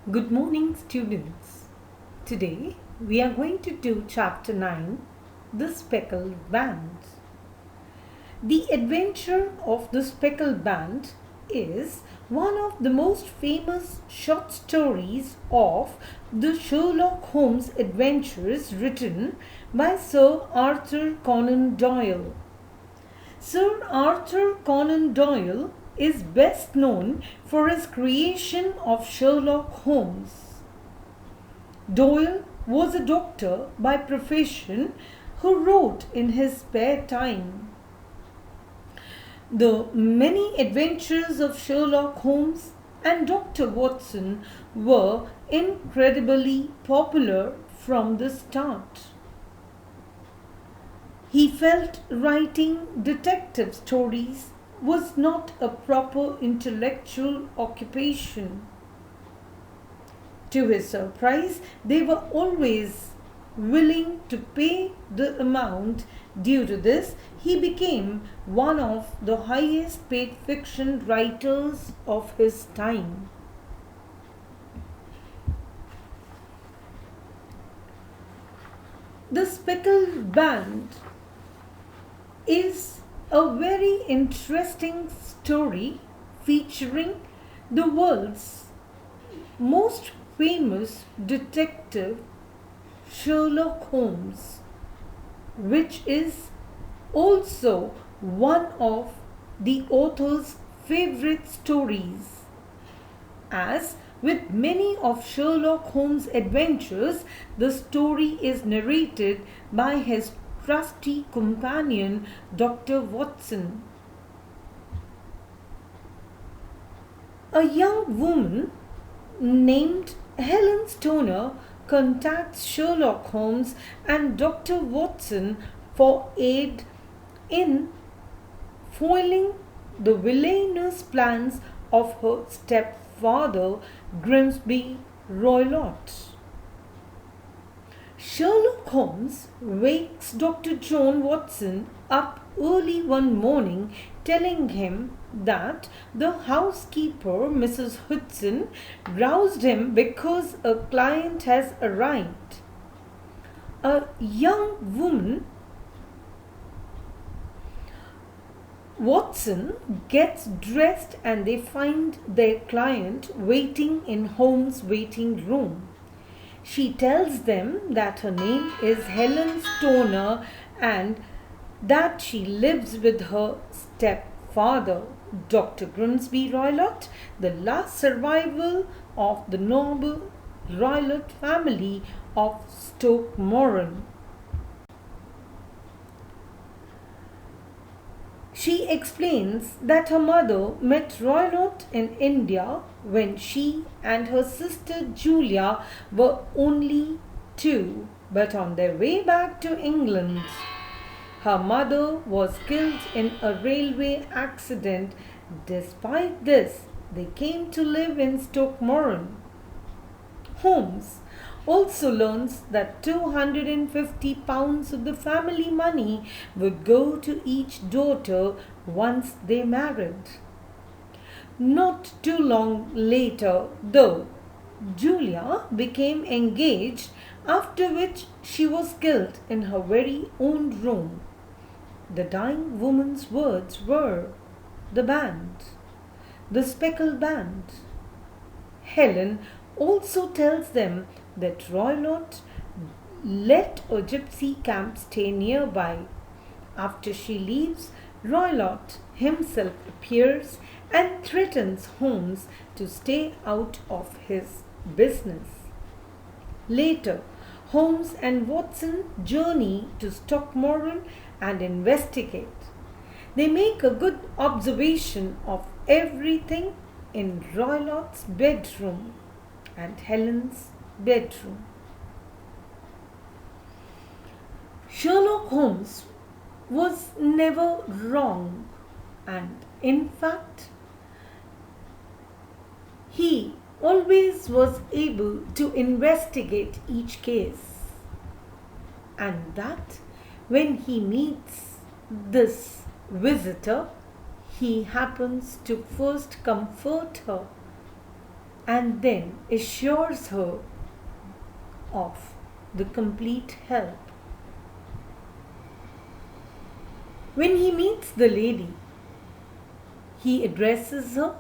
Good morning, students. Today we are going to do chapter 9, The Speckled Band. The Adventure of the Speckled Band is one of the most famous short stories of the Sherlock Holmes adventures written by Sir Arthur Conan Doyle. Sir Arthur Conan Doyle is best known for his creation of Sherlock Holmes. Doyle was a doctor by profession who wrote in his spare time. The many adventures of Sherlock Holmes and Dr. Watson were incredibly popular from the start. He felt writing detective stories was not a proper intellectual occupation. To his surprise, they were always willing to pay the amount. Due to this, he became one of the highest paid fiction writers of his time. The Speckled Band is a very interesting story featuring the world's most famous detective Sherlock Holmes, which is also one of the author's favorite stories. As with many of Sherlock Holmes' adventures, the story is narrated by his trusty companion, Dr. Watson. A young woman named Helen Stoner contacts Sherlock Holmes and Dr. Watson for aid in foiling the villainous plans of her stepfather, Grimsby Roylott. Sherlock Holmes wakes Dr. John Watson up early one morning, telling him that the housekeeper, Mrs. Hudson, roused him because a client has arrived. A young woman, Watson, gets dressed and they find their client waiting in Holmes' waiting room. She tells them that her name is Helen Stoner and that she lives with her stepfather, Dr. Grimsby Roylott, the last survival of the noble Roylott family of Stoke Moran. She explains that her mother met Roylott in India when she and her sister Julia were only two, but on their way back to England, her mother was killed in a railway accident. Despite this, they came to live in Stoke Moran. Holmes also learns that £250 of the family money would go to each daughter once they married. Not too long later, though, Julia became engaged, after which she was killed in her very own room. The dying woman's words were, "The band, the speckled band." Helen also tells them that Roylott let a gypsy camp stay nearby. After she leaves, Roylott himself appears and threatens Holmes to stay out of his business. Later, Holmes and Watson journey to Stockmoran and investigate. They make a good observation of everything in Roylott's bedroom and Helen's bedroom. Sherlock Holmes was never wrong, and in fact, he always was able to investigate each case, and that when he meets this visitor, he happens to first comfort her. and then assures her of the complete help. When he meets the lady, he addresses her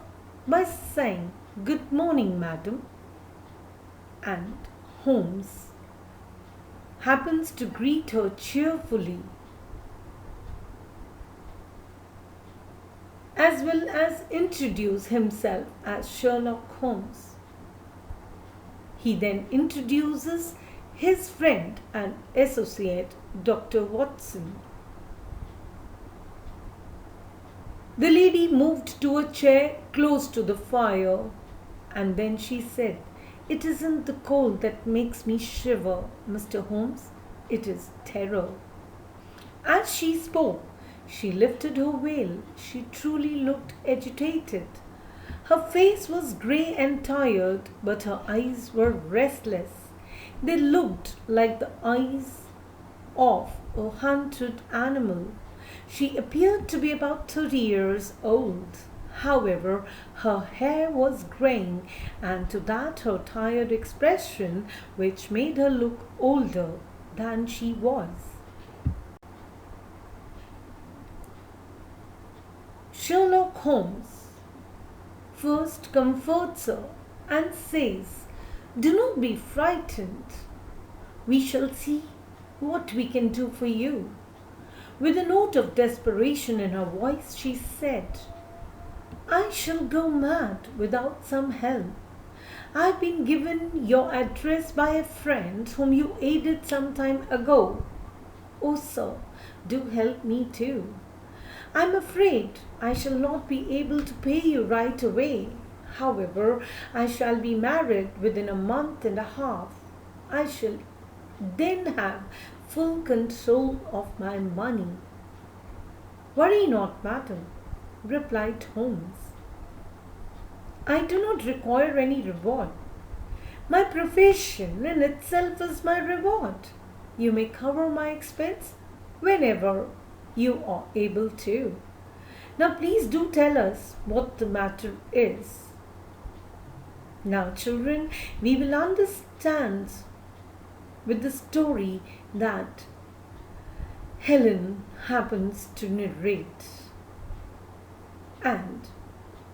by saying, "Good morning, madam," and Holmes happens to greet her cheerfully, as well as introduce himself as Sherlock Holmes. He then introduces his friend and associate, Dr. Watson. The lady moved to a chair close to the fire, and then she said, "It isn't the cold that makes me shiver, Mr. Holmes. It is terror." As she spoke, she lifted her veil. She truly looked agitated. Her face was grey and tired, but her eyes were restless. They looked like the eyes of a hunted animal. She appeared to be about 30 years old. However, her hair was graying, and to that her tired expression, which made her look older than she was. Sherlock Holmes first comforts her and says, "Do not be frightened. We shall see what we can do for you." With a note of desperation in her voice, she said, "I shall go mad without some help. I've been given your address by a friend whom you aided some time ago. Oh, sir, do help me too. I'm afraid I shall not be able to pay you right away. However, I shall be married within a month and a half. I shall then have full control of my money." "Worry not, madam," replied Holmes. "I do not require any reward. My profession in itself is my reward. You may cover my expense whenever you are able to. Now please do tell us what the matter is." Now, children, we will understand with the story that Helen happens to narrate. And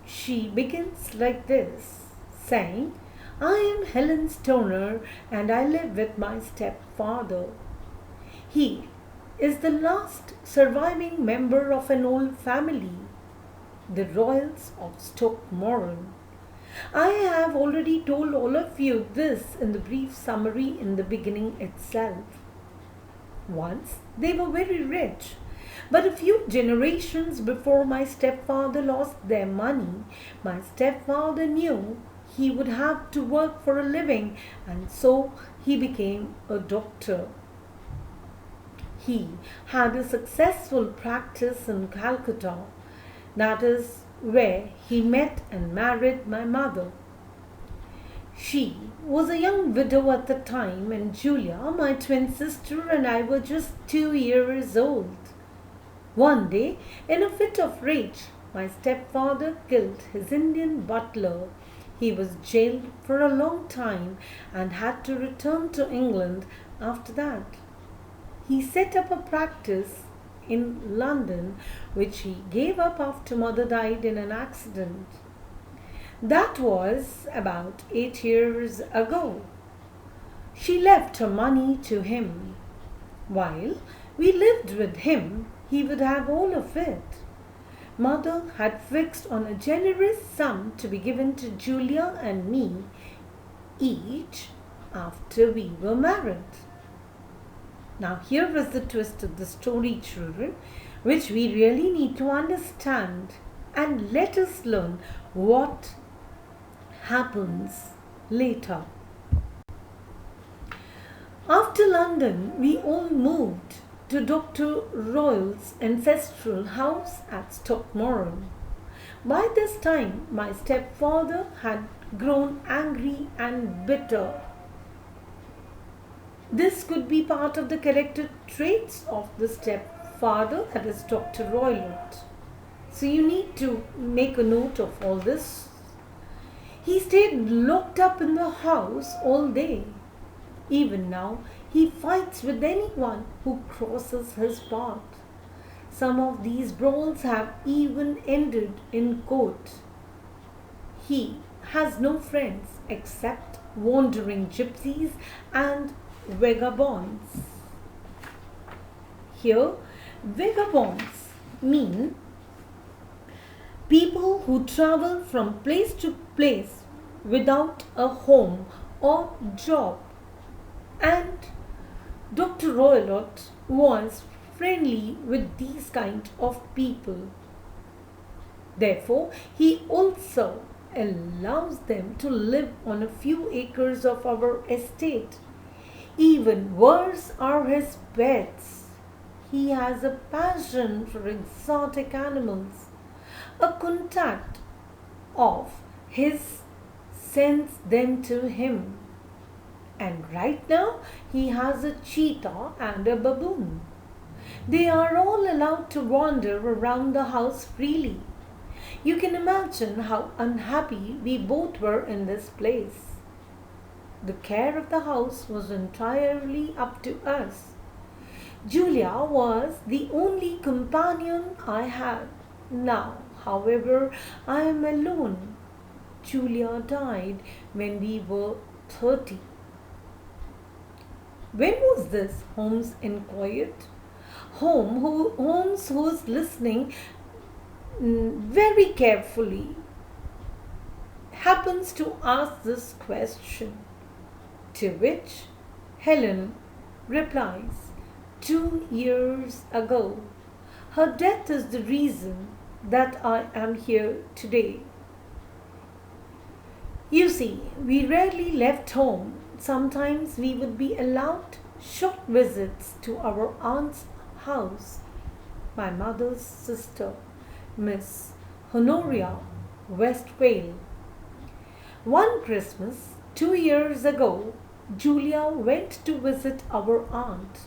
she begins like this, saying, "I am Helen Stoner and I live with my stepfather. He is the last surviving member of an old family, the Royals of Stockmorton. I have already told all of you this in the brief summary in the beginning itself. Once they were very rich, but a few generations before my stepfather lost their money, my stepfather knew he would have to work for a living, and so he became a doctor. He had a successful practice in Calcutta. That is where he met and married my mother. She was a young widow at the time, and Julia, my twin sister, and I were just 2 years old. One day, in a fit of rage, my stepfather killed his Indian butler. He was jailed for a long time and had to return to England after that. He set up a practice in London, which he gave up after mother died in an accident. That was about 8 years ago. She left her money to him. While we lived with him, he would have all of it. Mother had fixed on a generous sum to be given to Julia and me each after we were married. Now here is the twist of the story, children, which we really need to understand, and let us learn what happens later. After London, we all moved to Dr. Royal's ancestral house at Stockmorton. By this time, my stepfather had grown angry and bitter. This could be part of the character traits of the stepfather, that is Dr. Roylott. So you need to make a note of all this. He stayed locked up in the house all day. Even now, he fights with anyone who crosses his path. Some of these brawls have even ended in court. He has no friends except wandering gypsies and vagabonds. Here, vagabonds mean people who travel from place to place without a home or job. And Dr. Roylott was friendly with these kind of people. Therefore, he also allows them to live on a few acres of our estate. Even worse are his pets. He has a passion for exotic animals. A contact of his sends them to him. And right now, he has a cheetah and a baboon. They are all allowed to wander around the house freely. You can imagine how unhappy we both were in this place. The care of the house was entirely up to us. Julia was the only companion I had. Now, however, I am alone. Julia died when we were 30. When was this? Holmes inquired. Holmes, who's listening very carefully, happens to ask this question, to which Helen replies, 2 years ago. Her death is the reason that I am here today. You see, we rarely left home. Sometimes we would be allowed short visits to our aunt's house. My mother's sister, Miss Honoria Westphal. One Christmas, 2 years ago, Julia went to visit our aunt.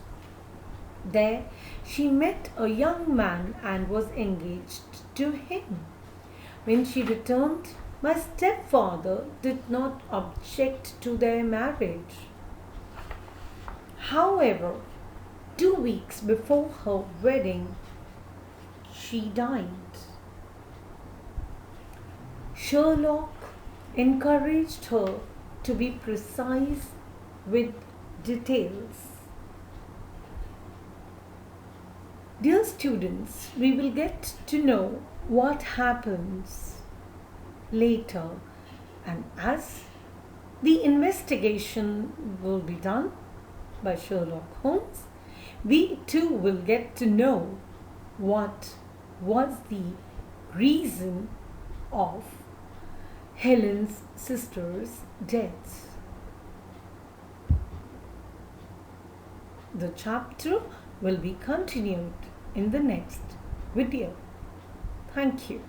There, she met a young man and was engaged to him. When she returned, my stepfather did not object to their marriage. However, 2 weeks before her wedding, she died. Sherlock encouraged her to be precise with details. Dear students, we will get to know what happens later, and as the investigation will be done by Sherlock Holmes, we too will get to know what was the reason of Helen's sister's death. The chapter will be continued in the next video. Thank you.